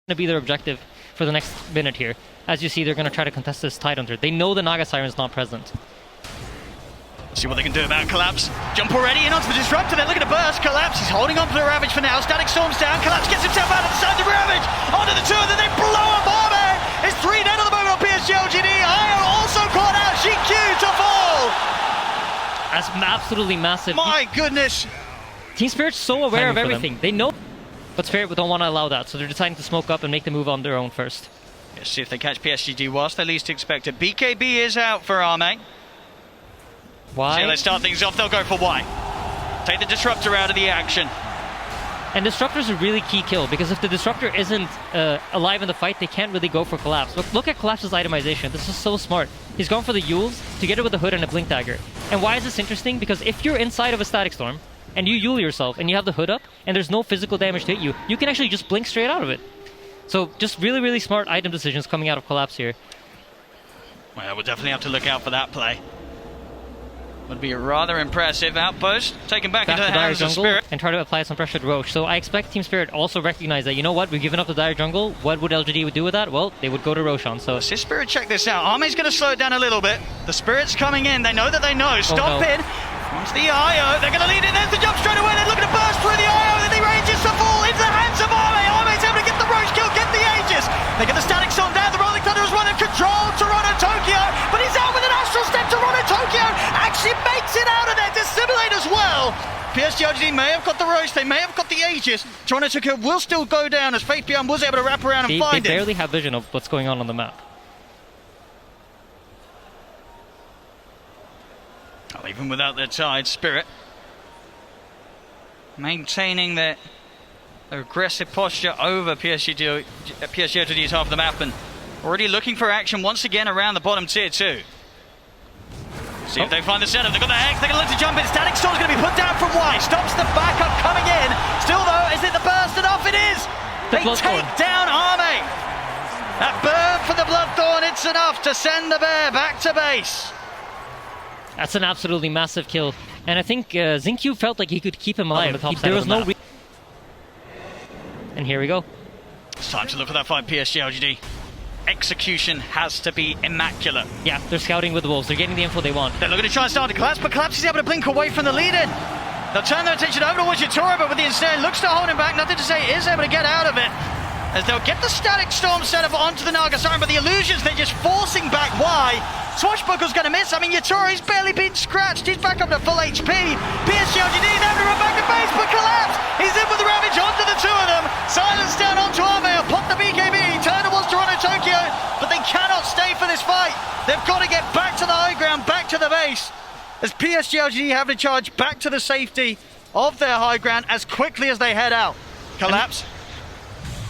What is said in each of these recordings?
to be their objective for the next minute here. As you see, they're going to try to contest this Tidehunter. They know the Naga Siren's not present. See what they can do about Collapse. Jump already in onto the Disruptor. They're looking to burst. Collapse, he's holding on to the Ravage for now. Static Storm's down. Collapse gets himself out of the side of the Ravage. Onto the two, and then they blow up Arme. It's 3 dead at the moment on PSG.lgd. Io also caught out. GQ to fall. That's absolutely massive. My goodness. Team Spirit's so aware of everything. They know, but Spirit don't want to allow that, so they're deciding to smoke up and make the move on their own first. Let's see if they catch PSG whilst they least expect it. BKB is out for Arme. Why? So let's start things off. They'll go for Y. Take the Disruptor out of the action. And Disruptor's a really key kill, because if the Disruptor isn't alive in the fight, they can't really go for Collapse. Look at Collapse's itemization. This is so smart. He's gone for the Yules together with the Hood and a Blink Dagger. And why is this interesting? Because if you're inside of a Static Storm, and you Yule yourself, and you have the Hood up, and there's no physical damage to hit you, you can actually just blink straight out of it. So just really, really smart item decisions coming out of Collapse here. Well, we'll definitely have to look out for that play. Would be a rather impressive outpost. Taken back into the Dire hands of Jungle Spirit. and try to apply some pressure to Roche. So I expect Team Spirit also recognize that, you know what, we've given up the Dire Jungle. What would LGD would do with that? Well, they would go to Roshan. So See Spirit, check this out. Arme's going to slow it down a little bit. The Spirit's coming in. They know that they know. Stop in. Onto the IO. They're going to lead it. There's the jump straight away. They're looking to burst through the IO. And the ranges to fall into the hands of Arme. Arme's able to get the Roche kill, get the Aegis. They get the Static Storm down. The Rolling Thunder has won in control. Toronto Tokyo. But he's out with an Astral Step. Toronto Tokyo actually makes it out of there. Dissimulate as well. PSG.lgd may have got the Roche. They may have got the Aegis. Toronto Tokyo will still go down as Faith Beyond was able to wrap around and find it. They barely have vision of what's going on the map. Well, even without their tide, Spirit maintaining their aggressive posture over PSG.lgd's half of the map and already looking for action once again around the bottom tier 2. See if they find the setup. They've got the Hex. They're going to look to jump in. Static Storm's going to be put down from Y. Stops the backup coming in. Still though, is it the burst enough? It is. They take down Arme. That burn for the Bloodthorn, it's enough to send the Bear back to base. That's an absolutely massive kill. And I think Xingqiu felt like he could keep him alive. On the top side there was no and here we go. It's time to look for that fight, PSG.lgd. Execution has to be immaculate. Yeah, they're scouting with the Wolves. They're getting the info they want. They're looking to try and start to Collapse, but Collapse is able to blink away from the lead-in. They'll turn their attention over towards Yatora, but with the ensnare, looks to hold him back. Nothing to say, is able to get out of it. As they'll get the Static Storm setup onto the Naga Siren, but the illusions, they're just forcing back Y. Swashbuckle's going to miss. I mean, Yatora, he's barely been scratched. He's back up to full HP. PSG.lgd, they're able to run back to base, but Collapse, he's in with the Ravage onto the two of them. Silence down onto Arme, pop the BKB, turn towards Toronto Tokyo, but they cannot stay for this fight. They've got to get back to the high ground, back to the base, as PSG.lgd have to charge back to the safety of their high ground as quickly as they head out. Collapse.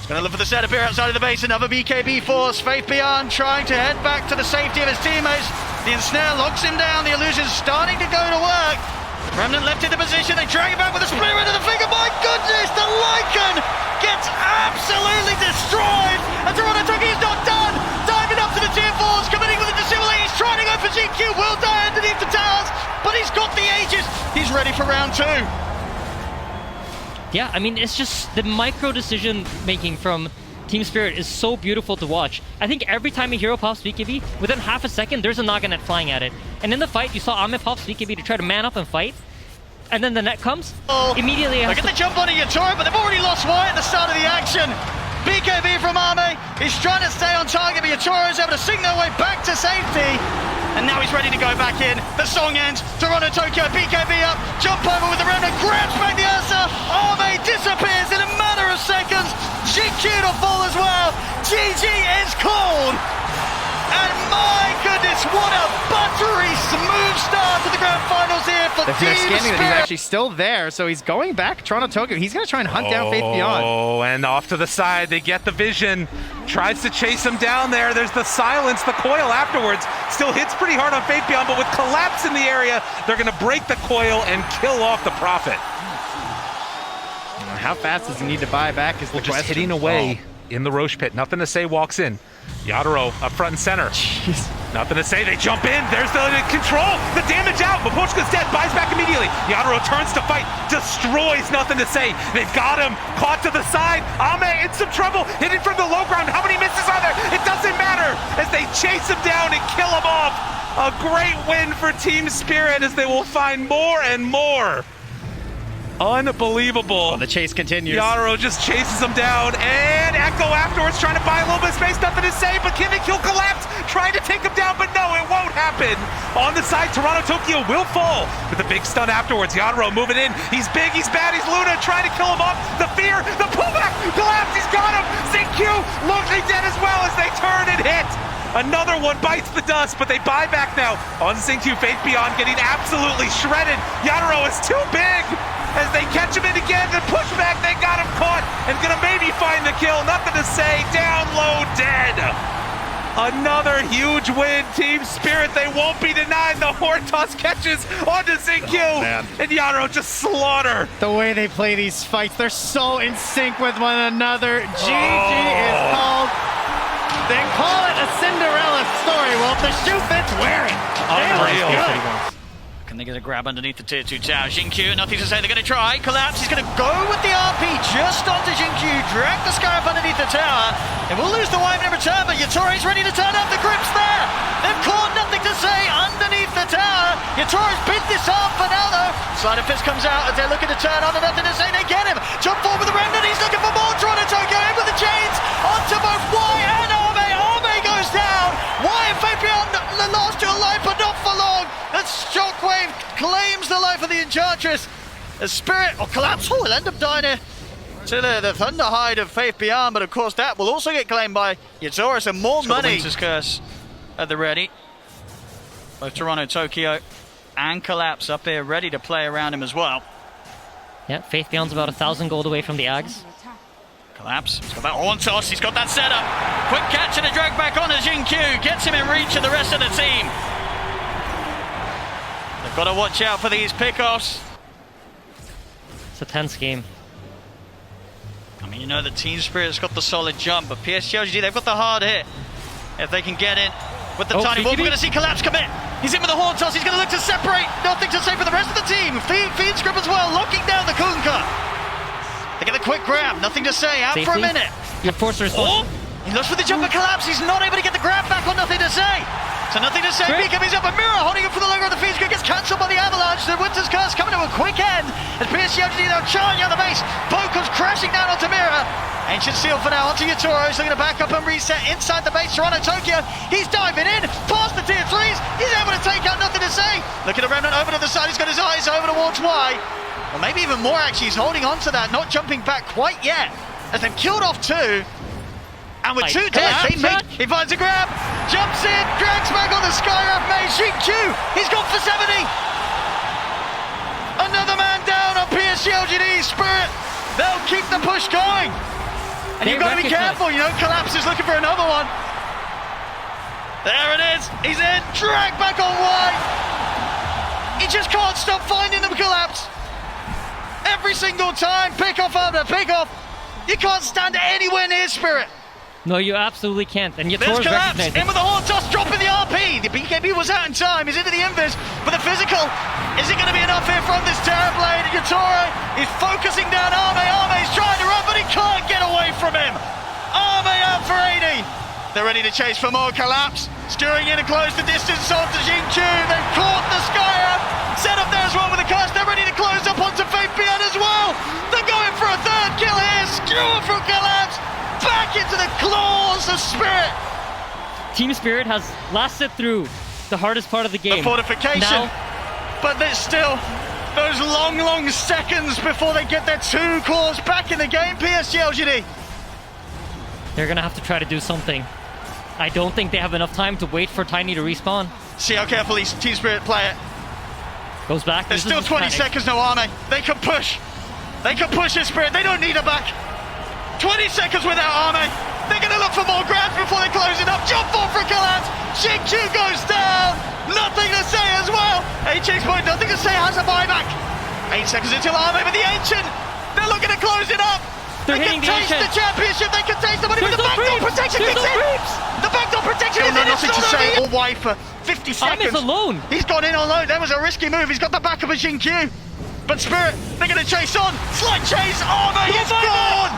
Gonna look for the setup here outside of the base. Another BKB force. Faith Beyond trying to head back to the safety of his teammates. The ensnare locks him down. The illusion's starting to go to work. Remnant left in the position. They drag him back with a splitter into the finger. My goodness, the Lycan gets absolutely destroyed. And Toronto Tokyo's not done. Diving up to the tier 4s, committing with a dissimulate. He's trying to go for GQ. Will die underneath the towers, but he's got the Aegis. He's ready for round 2. Yeah, I mean, it's just the micro decision making from Team Spirit is so beautiful to watch. I think every time a hero pops BKB, within half a second, there's a Naga net flying at it. And in the fight, you saw Arme pop BKB to try to man up and fight. And then the net comes, immediately they get the jump onto Yatora, but they've already lost Y at the start of the action. BKB from Arme, he's trying to stay on target, but Yatora is able to sing their way back to safety. And now he's ready to go back in. The song ends. Toronto Tokyo, BKB up, jump over with the Remnant, grabs back the Ursa. Arme disappears in a matter of seconds. GQ to fall as well. GG is called. And my goodness, what a buttery smooth start to the grand finals here for Team Spirit. They're scanning that he's actually still there, so he's going back. Toronto Tokyo, he's going to try and hunt down Faith Beyond. Oh, and off to the side, they get the vision. Tries to chase him down there. There's the silence, the coil afterwards. Still hits pretty hard on Faith Beyond, but with Collapse in the area, they're going to break the coil and kill off the Prophet. How fast does he need to buy back is the question. Just hitting away in the Roche pit. Nothing to say, walks in. Yadaro up front and center. Jeez. Nothing to say, they jump in, there's the control, the damage out, but Pochka's dead, buys back immediately. Yadro turns to fight, destroys Nothing to Say. They've got him, caught to the side. Ame in some trouble, hitting from the low ground. How many misses are there? It doesn't matter as they chase him down and kill him off. A great win for Team Spirit as they will find more and more. Unbelievable. The chase continues. Yadro just chases him down, and Echo afterwards trying to buy a little bit of space. Nothing to say, but can they kill Collapse? Trying to take him down, but no, it won't happen. On the side, Toronto Tokyo will fall with a big stun afterwards. Yadro moving in. He's big, he's bad, he's Luna trying to kill him off. The fear, the pullback, Collapse, he's got him. ZQ looking dead as well as they turn and hit. Another one bites the dust, but they buy back now. On Xingqiu, Faith Beyond getting absolutely shredded. Yadro is too big. As they catch him in again, the pushback, they got him caught and gonna maybe find the kill. Nothing to say, down low, dead. Another huge win, Team Spirit. They won't be denied. The horn toss catches onto Xingqiu, and Yadro just slaughter. The way they play these fights, they're so in sync with one another. GG is called. They call it a Cinderella story. Well, if the shoe fits, wear it. Unreal. Can they get a grab underneath the tier 2 tower? Xingqiu, nothing to say, they're going to try. Collapse, he's going to go with the RP just onto Xingqiu, drag the Scarab underneath the tower. They will lose the wipe in return, but Yatore's ready to turn up, the grip's there. They've caught Nothing to Say underneath the tower. Yatore's beat this off for now though. Sleight of Fist comes out as they're looking to turn on the Nothing to Say, they get him. Jump forward with the remnant, he's looking for more. Toronto Tokyo in with the chains onto both Y and Arme. Arme goes down. Y and Faith Beyond the last two alive, but not for long. That Shockwave claims the life of the Enchantress. The Spirit, or Collapse, will end up dying here to the Thunderhide of Faith Beyond, but of course that will also get claimed by Yatoro, so more money. Winter's Curse at the ready. Both Toronto, Tokyo, and Collapse up here ready to play around him as well. Yeah, Faith Beyond's about 1,000 gold away from the Ags. Collapse, he's got that horn toss, he's got that setup. Quick catch and a drag back on as Xingqiu gets him in reach of the rest of the team. They've got to watch out for these pickoffs. It's a tense game. I mean, you know the Team Spirit's got the solid jump, but PSG.lgd, they've got the hard hit. If they can get in with the tiny ball, we're going to see Collapse come in. He's in with the horn toss, he's going to look to separate. Nothing to say for the rest of the team. Fiend's grip as well, locking down the Kunkka. They get a quick grab, Nothing to Say, out for a minute. You're forced to respond. He looks for the jump and Collapse, he's not able to get the grab back on Nothing to Say. So Nothing to Say, Beacon is up, a mirror holding him for the logo of the Fiend's grip, gets cancelled by the Avalanche. The Winter's Curse coming to a quick end as PSG.lgd now charging out the base. Bo comes crashing down onto Mirror. Ancient Seal for now onto Yatoro, he's looking to back up and reset inside the base. Toronto Tokyo, he's diving in, past the tier 3s, he's able to take out Nothing to Say. Looking at Remnant over to the side, he's got his eyes over towards Y. Or maybe even more actually, he's holding on to that, not jumping back quite yet. As they've killed off 2. And with 2 dead, he finds a grab, jumps in, drags back on the Skyraft maze. Xingqiu, he's gone for 70. Another man down on PSG.lgd Spirit. They'll keep the push going. And you've got to be careful, you know, Collapse is looking for another one. There it is, he's in, drag back on Y. He just can't stop finding them, Collapse. Every single time, pick off after pick off. You can't stand anywhere near Spirit. No, you absolutely can't. And There's Yatoro's Collapse, recognizing. in with the horn toss, dropping the RP. The BKB was out in time, he's into the invis, but the physical, is it going to be enough here from this Terrorblade? Yatoro is focusing down Arme. Arme's trying to run, but he can't get away from him. Arme out for 80. They're ready to chase for more. Collapse, steering in and close the distance onto Xingqiu. They've caught the Skyraft, set up there as well with the curse. They're ready to close up onto Faith Beyond as well. They're going for a third kill here. Skewer from Collapse. Back into the claws of Spirit. Team Spirit has lasted through the hardest part of the game. The fortification, but there's still those long seconds before they get their 2 cores back in the game. PSG.lgd. They're gonna have to try to do something. I don't think they have enough time to wait for Tiny to respawn. See how carefully Team Spirit play it. Goes back. There's still 20 seconds, no Arme. They can push. They can push this Spirit. They don't need her back. 20 seconds without Arme. They're going to look for more grabs before they close it up. Jump forward for Collapse. Xingqiu goes down. Nothing to say as well. HX point, Nothing to Say has a buyback. 8 seconds until Arme with the Ancient. They're looking to close it up. They're They hitting can the taste the ancient. championship. They can taste the money, but There's the no backdoor creeps. protection There's kicks no in. creeps. The backdoor protection is in. nothing It's to not say. over. All wide for 50 seconds. Ahmed's alone. He's gone in alone. That was a risky move. He's got the back of a Jin-Q. But Spirit, they're going to chase on. Slight chase. Ahmed is gone.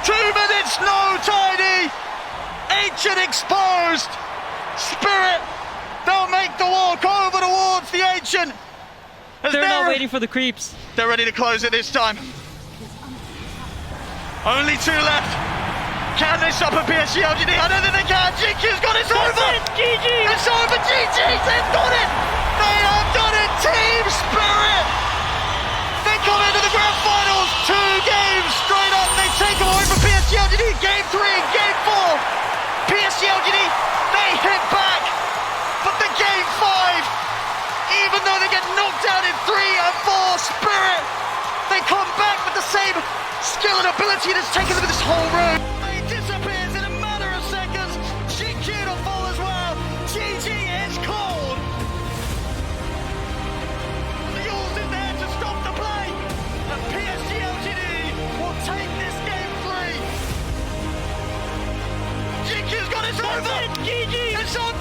2 minutes, no Tiny. Ancient exposed. Spirit, they'll make the walk over towards the Ancient. As They're not waiting for the creeps. They're ready to close it this time. Only 2 left. Can they stop a PSG.lgd? I don't think they can. Jin-Q's got it. It's over. GG. It's over. GG. They've done it. They have done it. Team Spirit. They come into the grand finals. 2 games straight up. They take them away from PSG.lgd. Game 3 and Game 4. PSG.lgd, they hit back. But the Game 5, even though they get knocked out in 3 and 4, Spirit, they come back with the same skill and ability that's taken them this whole road. They disappears in a matter of seconds. Jin-Q to fall as well. GG is called. The Yules in there to stop the play. And PSG.lgd will take this Game 3. Jin-Q's got it over. GG. It's on.